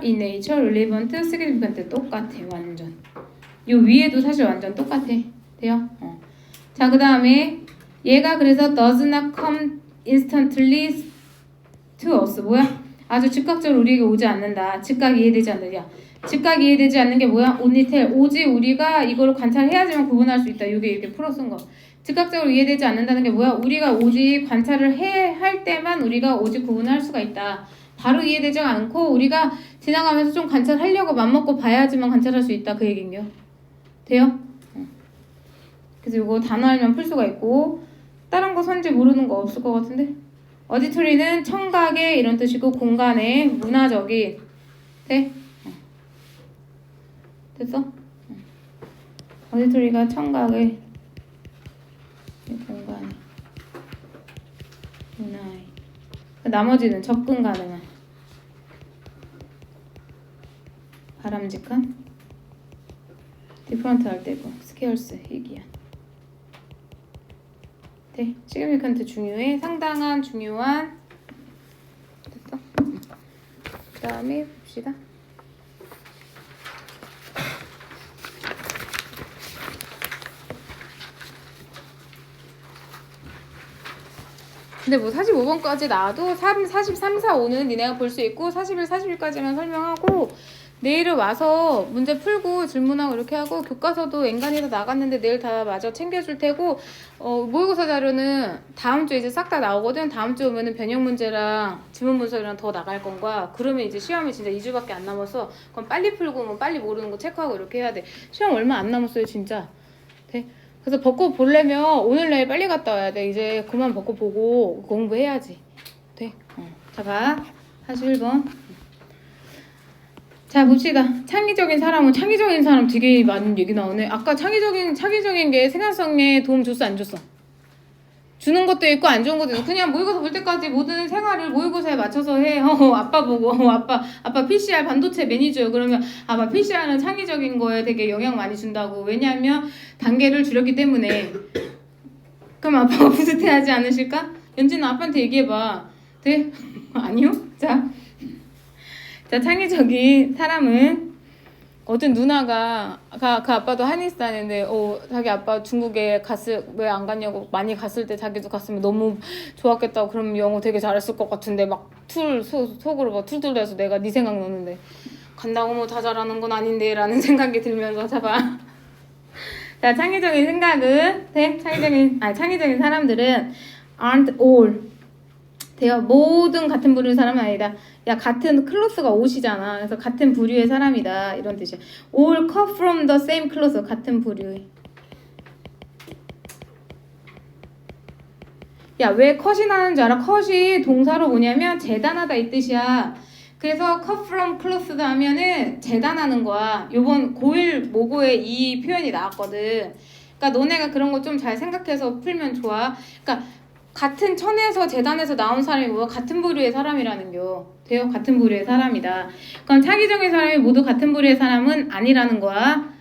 relevant, significant 똑같아 완전. 요 위에도 사실 완전 똑같아. 돼요? 자, 그 다음에 얘가 그래서 does not come instantly to us. 뭐야? 아주 즉각적으로 우리에게 오지 않는다. 즉각 이해되지 않느냐. 즉각 이해되지 않는 게 뭐야? only tell. 오직 우리가 이거를 관찰해야지만 구분할 수 있다. 이게 이렇게 풀어 쓴 거. 즉각적으로 이해되지 않는다는 게 뭐야? 우리가 오직 관찰을 할 때만 우리가 오직 구분할 수가 있다. 바로 이해되지 않고 우리가 지나가면서 좀 관찰하려고 맘먹고 봐야지만 관찰할 수 있다. 그 얘기인가요? 돼요? 그래서 이거 단어 알면 풀 수가 있고 다른 거 선지 모르는 거 없을 것 같은데? 어디토리는 청각의 이런 뜻이고 공간의 문화적인 돼? 됐어? 어디토리가 청각의 공간의 문화의 나머지는 접근 가능한 바람직한 디퍼런트 할 때고 스케어스 희귀한 네, 시그니컨트 중요해 상당한 중요한 됐어? 그 다음에 봅시다. 근데 뭐 45번까지 나와도 43, 4, 5는 니네가 볼 수 있고 41, 41까지만 설명하고 내일은 와서 문제 풀고 질문하고 이렇게 하고 교과서도 엔간히도 나갔는데 내일 다 마저 챙겨줄 테고 모의고사 자료는 다음 주에 이제 싹 다 나오거든. 다음 주 오면은 변형 문제랑 지문 분석이랑 더 나갈 건가. 그러면 이제 시험이 진짜 2주밖에 안 남아서 그럼 빨리 풀고 뭐 빨리 모르는 거 체크하고 이렇게 해야 돼. 시험 얼마 안 남았어요 진짜. 네. 그래서 벚꽃 보려면 오늘 내일 빨리 갔다 와야 돼. 이제 그만 벚꽃 보고 공부해야지. 돼. 자 봐. 41번. 자 봅시다. 창의적인 사람은 창의적인 사람 되게 많은 얘기 나오네. 아까 창의적인 게 생산성에 도움 줬어 안 줬어? 주는 것도 있고 안 좋은 것도 있고 그냥 모의고사 볼 때까지 모든 생활을 모의고사에 맞춰서 해. 아빠 보고 아빠 PCR 반도체 매니저요. 그러면 아빠 PCR은 창의적인 거에 되게 영향 많이 준다고. 왜냐하면 단계를 줄였기 때문에. 그럼 아빠가 뿌듯해하지 않으실까? 연진아 아빠한테 얘기해봐. 돼? 아니요? 자 창의적인 사람은 어떤 누나가 그 아빠도 한의사인데 자기 아빠 중국에 왜 안 갔냐고 많이 갔을 때 자기도 갔으면 너무 좋았겠다고 그러면 영어 되게 잘했을 것 같은데 막 속으로 막 툴툴대서 내가 네 생각 나는데 간다고 뭐 다 잘하는 건 아닌데 라는 생각이 들면서 잡아. 자 창의적인 생각은 창의적인 사람들은 aren't all 돼요. 모든 같은 부류의 사람은 아니다. 야 같은 클로스가 옷이잖아. 그래서 같은 부류의 사람이다 이런 뜻이야. All cut from the same cloth 같은 부류의. 야 왜 컷이 나는 줄 알아? 컷이 동사로 뭐냐면 재단하다 이 뜻이야. 그래서 cut from cloth 하면은 재단하는 거야. 요번 고1 모고에 이 표현이 나왔거든. 그러니까 너네가 그런 거 좀 잘 생각해서 풀면 좋아. 그러니까 같은 천에서 재단에서 나온 사람이 뭐야? 같은 부류의 사람이라는 겨. 돼요? 같은 부류의 사람이다. 그럼 창의적인 사람이 모두 같은 부류의 사람은 아니라는 거야.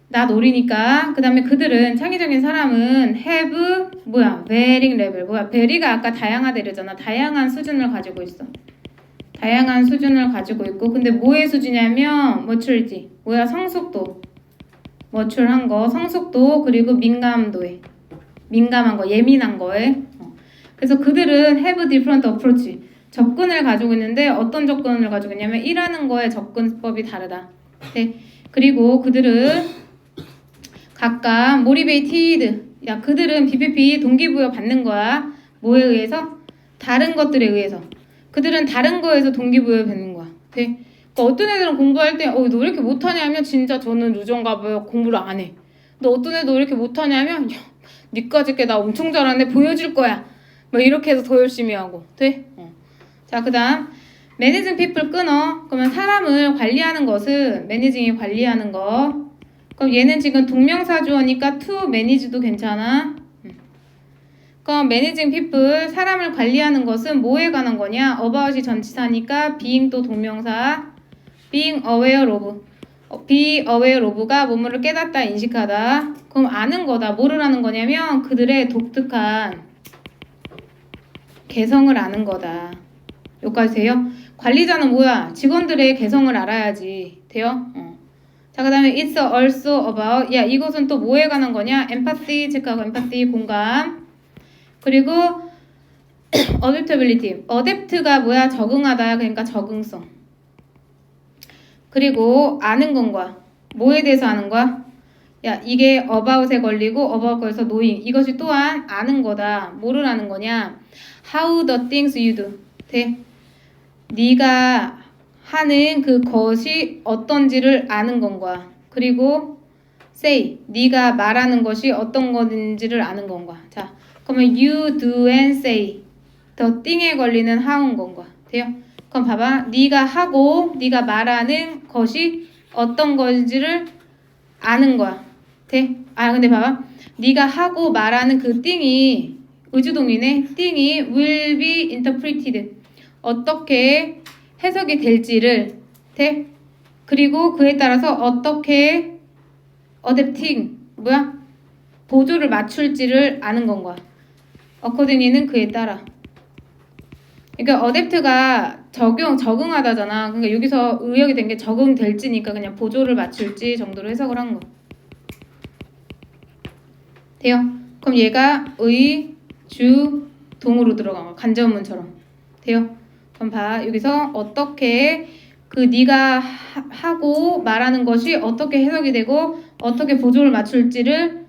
나 노리니까. 그 다음에 그들은 창의적인 사람은 have varying level. vary가 아까 다양하다 이랬잖아. 다양한 수준을 가지고 있어. 다양한 수준을 가지고 있고 근데 뭐의 수준이냐면 maturity. 성숙도. mature한 거, 성숙도 그리고 민감도에. 민감한 거, 예민한 거에. 그래서 그들은 have different approach. 접근을 가지고 있는데 어떤 접근을 가지고 있냐면 일하는 거에 접근법이 다르다. 네. 그리고 그들은 각각 motivated. 야 그들은 BPP 동기부여 받는 거야. 뭐에 의해서? 다른 것들에 의해서. 그들은 다른 거에서 동기부여 받는 거야. 네. 그러니까 어떤 애들은 공부할 때 너 왜 이렇게 못하냐 하면 진짜 저는 루저인가 봐요. 공부를 안 해. 근데 어떤 애도 왜 이렇게 못하냐 하면 니까짓 게 나 엄청 잘하는데 보여줄 거야. 뭐 이렇게 해서 더 열심히 하고. 돼? 자, 그 다음 매니징 피플 끊어. 그러면 사람을 관리하는 것은 매니징이 관리하는 거. 그럼 얘는 지금 동명사 주어니까 to manage도 괜찮아. 그럼 매니징 피플 사람을 관리하는 것은 뭐에 관한 거냐? about이 전치사니까 being 또 동명사. being aware of. be aware of가 뭐뭐를 깨닫다 인식하다. 그럼 아는 거다. 뭐를 아는 거냐면 그들의 독특한 개성을 아는 거다. 여기까지 돼요? 관리자는 뭐야? 직원들의 개성을 알아야지. 돼요? 자, 그 다음에 it's also about. 야, 이것은 또 뭐에 관한 거냐? empathy, 체크하고 empathy, 공감. 그리고 adaptability. adapt가 뭐야? 적응하다. 그러니까 적응성. 그리고 아는 건가? 뭐에 대해서 아는 거야? 야, 이게 about에 걸리고 about 거에서 knowing. 이것이 또한 아는 거다. 뭐를 아는 거냐? How the things you do. 돼? 네가 하는 그것이 어떤지를 아는 건가? 그리고 say. 네가 말하는 것이 어떤 건지를 아는 건가? 자, 그러면 you do and say. the thing에 걸리는 how인 건가? 돼요? 그럼 봐봐. 네가 하고 네가 말하는 것이 어떤 건지를 아는 거야. 돼? 아, 근데 봐봐. 네가 하고 말하는 그 thing이 의주동이네. thing이 will be interpreted. 어떻게 해석이 될지를 돼? 그리고 그에 따라서 어떻게 adapting 뭐야? 보조를 맞출지를 아는 건 거야. accordingly는 그에 따라. 그러니까 adapt가 적응하다잖아. 그러니까 여기서 의역이 된 게 적응될지니까 그냥 보조를 맞출지 정도로 해석을 한 거. 돼요? 그럼 얘가 의, 주, 동으로 들어간 거. 간접문처럼. 돼요? 그럼 봐. 여기서 어떻게 그 네가 하고 말하는 것이 어떻게 해석이 되고 어떻게 보조를 맞출지를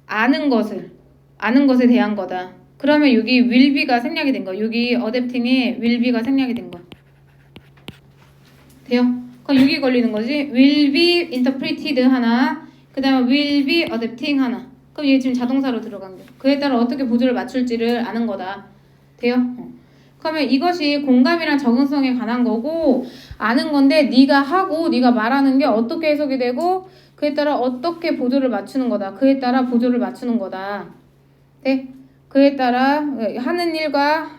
아는 것에 대한 거다. 그러면 여기 will be가 생략이 된 거. 여기 adapting에 will be가 생략이 된 거. 돼요? 그럼 여기 걸리는 거지. will be interpreted 하나. 그 다음에 will be adapting 하나. 그럼 얘 지금 자동사로 들어간 거. 그에 따라 어떻게 보조를 맞출지를 아는 거다. 돼요? 그러면 이것이 공감이랑 적응성에 관한 거고 아는 건데 네가 하고 네가 말하는 게 어떻게 해석이 되고 그에 따라 어떻게 보조를 맞추는 거다. 그에 따라 보조를 맞추는 거다. 네? 그에 따라 하는 일과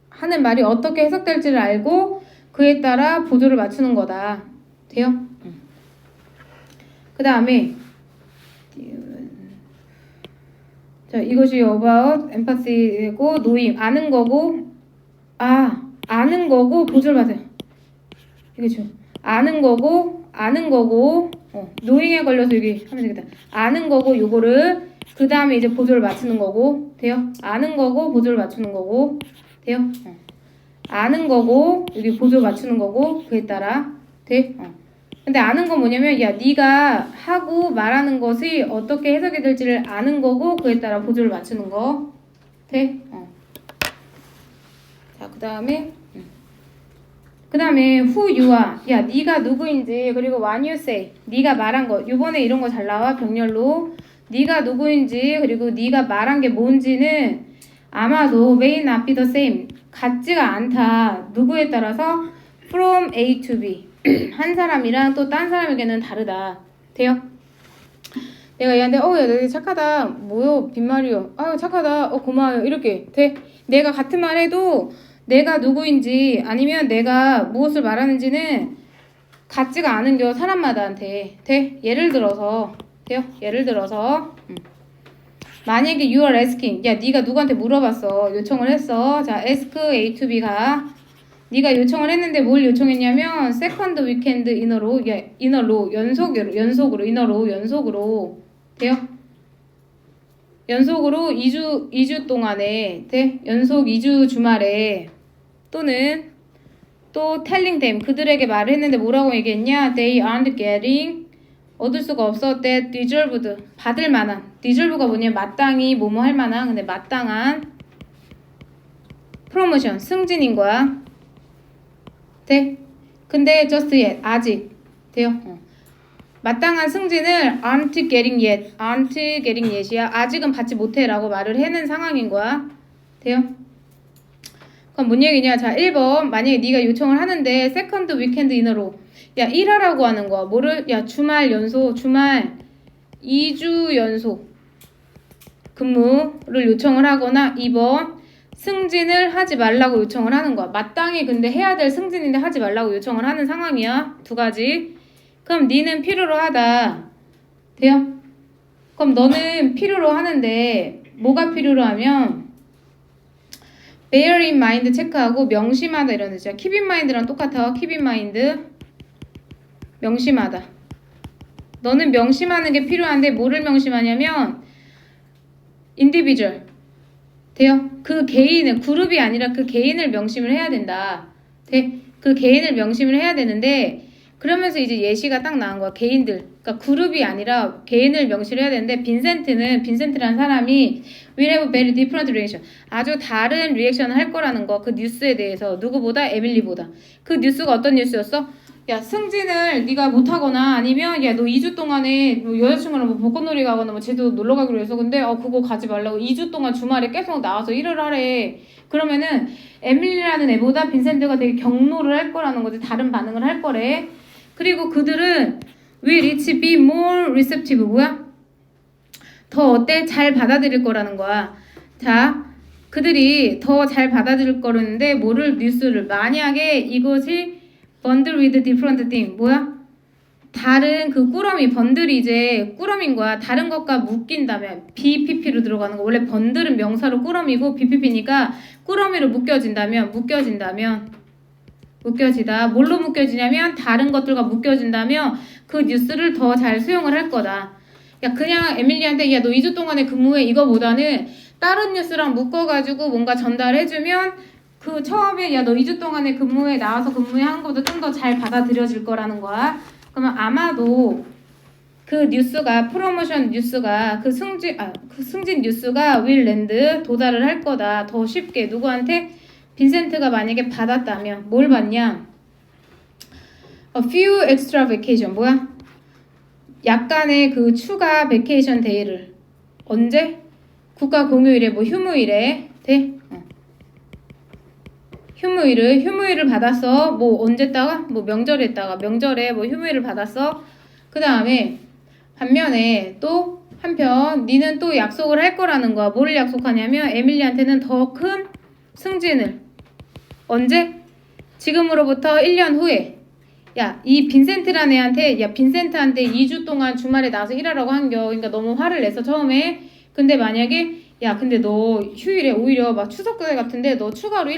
하는 말이 어떻게 해석될지를 알고 그에 따라 보조를 맞추는 거다. 돼요? 그 다음에 자, 이것이 about empathy고 knowing 아는 거고 아는 거고 보조를 받아요. 이게 죠 아는 거고 knowing에 걸려서 여기 하면 되겠다. 아는 거고 요거를 그 다음에 이제 보조를 맞추는 거고 돼요? 아는 거고 보조를 맞추는 거고 돼요? 아는 거고 여기 보조 맞추는 거고 그에 따라 돼? 근데 아는 건 뭐냐면 야 네가 하고 말하는 것이 어떻게 해석이 될지를 아는 거고 그에 따라 보조를 맞추는 거 돼? 자, 그 다음에 who you are. 야 네가 누구인지 그리고 what you say. 네가 말한 거. 요번에 이런 거 잘 나와 병렬로. 네가 누구인지 그리고 네가 말한 게 뭔지는 아마도 may not be the same. 같지가 않다. 누구에 따라서 from A to B. 한 사람이랑 또 딴 사람에게는 다르다. 돼요? 내가 얘한테 야 되게 착하다. 뭐요? 빈말이요. 아유 착하다. 고마워요. 이렇게 돼. 내가 같은 말 해도 내가 누구인지 아니면 내가 무엇을 말하는지는 같지가 않은겨 사람마다한테 돼? 예를 들어서 돼요? 예를 들어서 만약에 you are asking 야 네가 누구한테 물어봤어 요청을 했어 자 ask A to B가 네가 요청을 했는데 뭘 요청했냐면 second weekend in a row 야 in a row 연속으로 in a row 연속으로 돼요? 연속으로 2주 동안에 돼? 연속 2주 주말에 또는 또 telling them 그들에게 말을 했는데 뭐라고 얘기했냐? They aren't getting 얻을 수가 없어. That deserved 받을 만한 deserve가 뭐냐? 마땅히 뭐뭐 할 만한 근데 마땅한 promotion 승진인 거야. 돼? 근데 just yet 아직 돼요? 마땅한 승진을 aren't getting yet이야. 아직은 받지 못해라고 말을 해낸 상황인 거야. 돼요? 그럼 뭔 얘기냐? 자, 1번 만약에 네가 요청을 하는데 second weekend in a row 야 일하라고 하는 거야. 뭐를? 야 주말 2주 연속 근무를 요청을 하거나 2번 승진을 하지 말라고 요청을 하는 거야. 마땅히 근데 해야 될 승진인데 하지 말라고 요청을 하는 상황이야. 두 가지. 그럼 니는 필요로 하다. 돼요? 그럼 너는 필요로 하는데 뭐가 필요로 하면 bear in mind 체크하고 명심하다 이런 뜻이야. keep in mind랑 똑같아. keep in mind 명심하다. 너는 명심하는 게 필요한데 뭐를 명심하냐면 individual 돼요? 그 개인을 그룹이 아니라 그 개인을 명심을 해야 된다. 돼? 그 개인을 명심을 해야 되는데 그러면서 이제 예시가 딱 나온 거야. 개인들. 그러니까 그룹이 아니라 개인을 명시를 해야 되는데 빈센트라는 사람이 will have very different reaction. 아주 다른 리액션을 할 거라는 거. 그 뉴스에 대해서 누구보다 에밀리보다. 그 뉴스가 어떤 뉴스였어? 야 승진을 네가 못하거나 아니면 야 너 2주 동안에 뭐 여자친구랑 뭐 벚꽃놀이 가거나 뭐 제주도 놀러 가기로 해서 근데 그거 가지 말라고 2주 동안 주말에 계속 나와서 일을 하래. 그러면은 에밀리라는 애보다 빈센트가 되게 경로를 할 거라는 거지. 다른 반응을 할 거래. 그리고 그들은 will each be more receptive 뭐야? 더 어때? 잘 받아들일 거라는 거야. 자, 그들이 더 잘 받아들일 거라는데 뭐를 뉴스를 만약에 이것이 bundle with different thing 뭐야? 다른 그 꾸러미 번들이 이제 꾸러미인 거야. 다른 것과 묶인다면 BPP로 들어가는 거. 원래 번들은 명사로 꾸러미고 BPP니까 꾸러미로 묶여진다면 묶여지다. 뭘로 묶여지냐면 다른 것들과 묶여진다면 그 뉴스를 더 잘 수용을 할 거다. 야 그냥 에밀리한테 야 너 2주 동안에 근무해 이거보다는 다른 뉴스랑 묶어가지고 뭔가 전달해주면 그 처음에 야 너 2주 동안에 근무해 나와서 근무해 하는 것보다 좀 더 잘 받아들여질 거라는 거야. 그러면 아마도 그 뉴스가 프로모션 뉴스가 그 승진 뉴스가 will land 도달을 할 거다. 더 쉽게 누구한테? 빈센트가 만약에 받았다면 뭘 받냐? A few extra vacation 뭐야? 약간의 그 추가 베케이션 데이를 언제? 국가 공휴일에 뭐 휴무일에 돼? 휴무일을 받았어. 뭐 언제다가? 뭐 명절에 뭐 휴무일을 받았어. 그 다음에 반면에 또 한편 니는 또 약속을 할 거라는 거야. 뭘 약속하냐면 에밀리한테는 더 큰 승진을 언제? 지금으로부터 1년 후에 야, 이 빈센트라는 애한테 빈센트한테 2주 동안 주말에 나와서 일하라고 한겨. 그러니까 너무 화를 내서 처음에. 근데 만약에 근데 너 휴일에 오히려 막 추석 때 같은데 너 추가로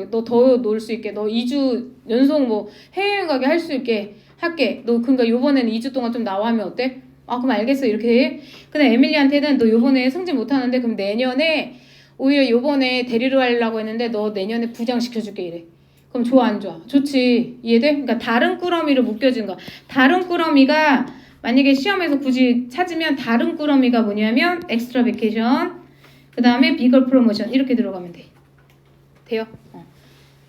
너 더 놀 수 있게 너 2주 연속 뭐 해외여행 가게 할 수 있게 할게. 너 그러니까 요번에는 2주 동안 좀 나와 하면 어때? 그럼 알겠어 이렇게 해. 근데 에밀리한테는 너 요번에 승진 못하는데 그럼 내년에 오히려 요번에 데리러 가려고 했는데 너 내년에 부장시켜줄게 이래. 그럼 좋아 안 좋아? 좋지. 이해돼? 그러니까 다른 꾸러미로 묶여진 거. 다른 꾸러미가 만약에 시험에서 굳이 찾으면 다른 꾸러미가 뭐냐면 엑스트라 베케이션 그 다음에 비걸 프로모션 이렇게 들어가면 돼. 돼요?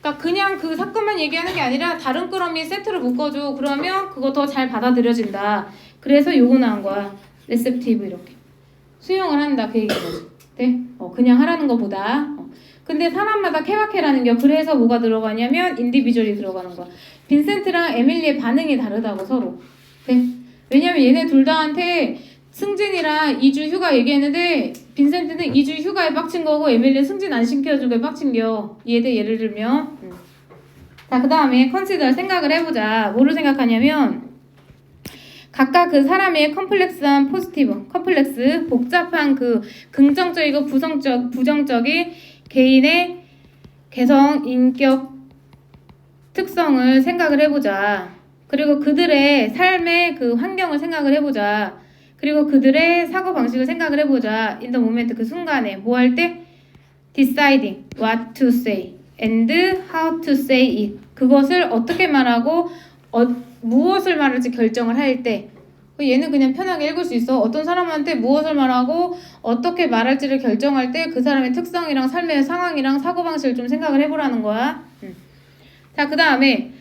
그러니까 그냥 그 사건만 얘기하는 게 아니라 다른 꾸러미 세트로 묶어줘. 그러면 그거 더 잘 받아들여진다. 그래서 요거 나온 거야. 레셉티브 이렇게. 수용을 한다. 그 얘기인 거지. 네? 그냥 하라는 거보다. 근데 사람마다 케바케라는 게 그래서 뭐가 들어가냐면 인디비주얼이 들어가는 거야. 빈센트랑 에밀리의 반응이 다르다고 서로. 네? 왜냐면 얘네 둘 다한테 승진이랑 2주 휴가 얘기했는데 빈센트는 2주 휴가에 빡친 거고 에밀리는 승진 안 시켜주고 빡친겨. 이해돼? 예를 들면. 자, 그 다음에 컨시더 생각을 해보자. 뭐를 생각하냐면 각각 그 사람의 컴플렉스한 포지티브, 컴플렉스, 복잡한 그 긍정적이고 부정적인 개인의 개성, 인격, 특성을 생각을 해보자. 그리고 그들의 삶의 그 환경을 생각을 해보자. 그리고 그들의 사고방식을 생각을 해보자. In the moment 그 순간에 뭐 할 때? Deciding what to say and how to say it. 그것을 어떻게 말하고 무엇을 말할지 결정을 할 때 얘는 그냥 편하게 읽을 수 있어. 어떤 사람한테 무엇을 말하고 어떻게 말할지를 결정할 때 그 사람의 특성이랑 삶의 상황이랑 사고방식을 좀 생각을 해보라는 거야. 자, 그 다음에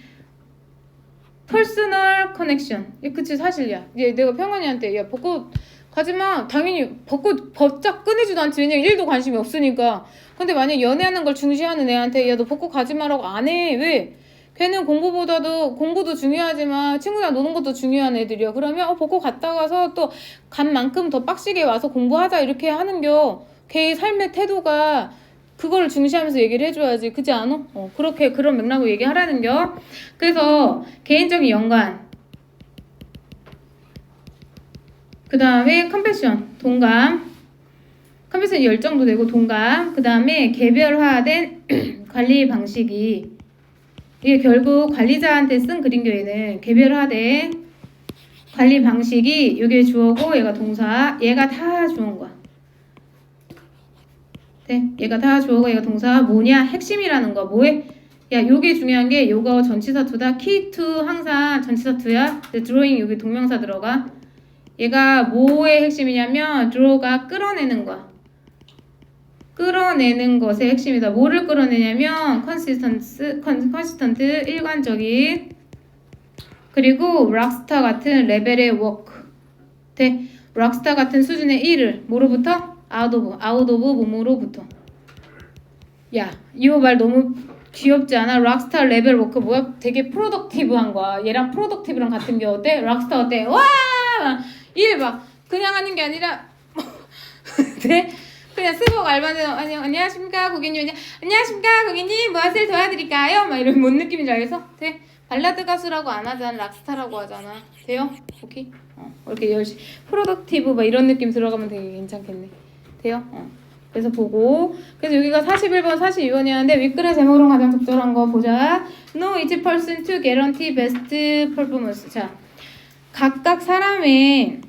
퍼스널 커넥션. 그치 사실이야. 내가 평원이한테 벚꽃 가지마. 당연히 벚꽃 법작 끊이지도 않지. 왜냐면 1도 관심이 없으니까. 근데 만약 연애하는 걸 중시하는 애한테 너 벚꽃 가지마라고 안 해. 왜? 걔는 공부도 중요하지만 친구랑 노는 것도 중요한 애들이야. 그러면 벚꽃 갔다 가서 또 간 만큼 더 빡시게 와서 공부하자 이렇게 하는겨. 걔의 삶의 태도가 그거를 중시하면서 얘기를 해줘야지. 그지 않아? 그렇게 그런 맥락으로 얘기하라는겨. 그래서 개인적인 연관 그 다음에 컴패션 동감 컴퓨터는 열정도 되고 동감. 그 다음에 개별화된 관리 방식이 이게 결국 관리자한테 쓴 글인겨. 얘는 개별화된 관리 방식이 이게 주어고 얘가 동사. 얘가 다 주어인 거야. 네, 얘가 다 주어고 얘가 동사. 뭐냐? 핵심이라는 거. 뭐해? 야, 요게 중요한 게 요거 전치사 투다. key to 항상 전치사 투야. drawing 여기 동명사 들어가. 얘가 뭐의 핵심이냐면 draw가 끌어내는 거야. 끌어내는 것의 핵심이다. 뭐를 끌어내냐면 consistent 일관적인 그리고 락스타 같은 레벨의 워크. 네, 락스타 같은 수준의 일을 뭐로부터? out of 뭐뭐로부터. 야, 이거 말 너무 귀엽지 않아? 락스타 레벨 워크 뭐야? 되게 프로덕티브한 거야. 얘랑 프로덕티브랑 같은 게 어때? 락스타 어때? 와! 일 막 그냥 하는 게 아니라 네? 그냥 스벅 알바는 안녕하십니까 고객님 안녕하십니까 고객님 무엇을 도와드릴까요? 막 이런 뭔 느낌인지 알겠어? 돼? 발라드 가수라고 안 하잖아. 락스타라고 하잖아. 돼요? 오케이? 이렇게 열심히 프로덕티브 막 이런 느낌 들어가면 되게 괜찮겠네. 돼요? 그래서 보고 그래서 여기가 41번 42번이었는데 윗글의 제목으로 가장 적절한 거 보자. No each person to guarantee best performance. 자, 각각 사람의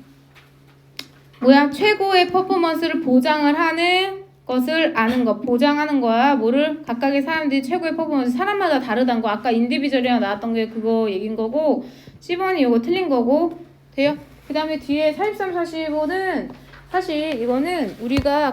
최고의 퍼포먼스를 보장을 하는 것을 아는 거. 보장하는 거야. 뭐를? 각각의 사람들이 최고의 퍼포먼스. 사람마다 다르다는 거. 아까 인디비주얼이랑 나왔던 게 그거 얘긴 거고 10번이 이거 틀린 거고. 돼요? 그 다음에 뒤에 43, 45는 사실 이거는 우리가